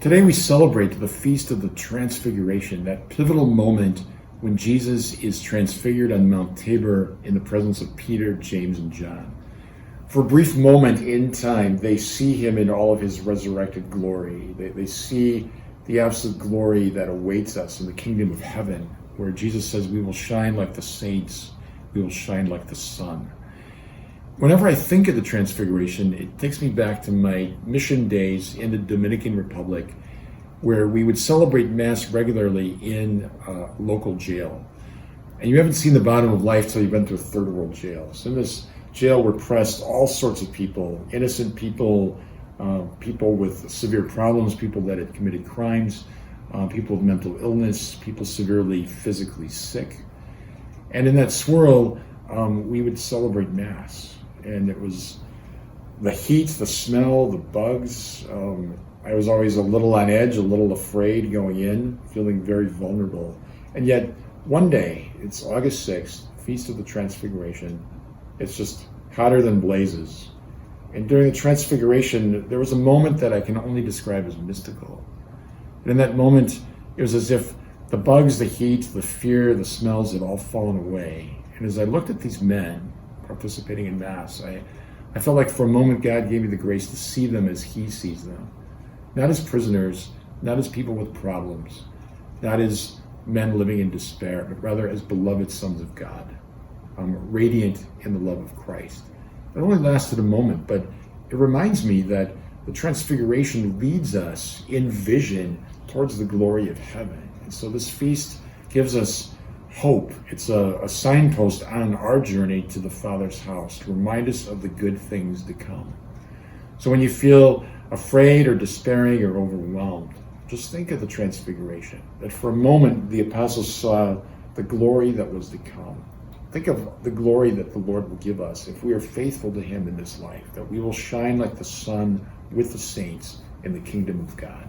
Today we celebrate the Feast of the Transfiguration, that pivotal moment when Jesus is transfigured on Mount Tabor in the presence of Peter, James, and John. For a brief moment in time, they see him in all of his resurrected glory. They see the absolute glory that awaits us in the kingdom of heaven, where Jesus says we will shine like the saints, we will shine like the sun. Whenever I think of the Transfiguration, it takes me back to my mission days in the Dominican Republic, where we would celebrate Mass regularly in a local jail. And you haven't seen the bottom of life till you've been to a third world jail. So in this jail were pressed all sorts of people, innocent people, people with severe problems, people that had committed crimes, people with mental illness, people severely physically sick. And in that swirl, we would celebrate Mass. And it was the heat, the smell, the bugs. I was always a little on edge, a little afraid going in, feeling very vulnerable. And yet, one day, it's August 6th, Feast of the Transfiguration. It's just hotter than blazes. And during the Transfiguration, there was a moment that I can only describe as mystical. And in that moment, it was as if the bugs, the heat, the fear, the smells had all fallen away. And as I looked at these men participating in Mass, I felt like for a moment God gave me the grace to see them as He sees them. Not as prisoners, not as people with problems, not as men living in despair, but rather as beloved sons of God, radiant in the love of Christ. It only lasted a moment, but it reminds me that the Transfiguration leads us in vision towards the glory of heaven. And so this feast gives us hope. It's a signpost on our journey to the Father's house to remind us of the good things to come. So when you feel afraid or despairing or overwhelmed, just think of the Transfiguration, that for a moment the apostles saw the glory that was to come. Think of the glory that the Lord will give us if we are faithful to Him in this life, that we will shine like the sun with the saints in the kingdom of God.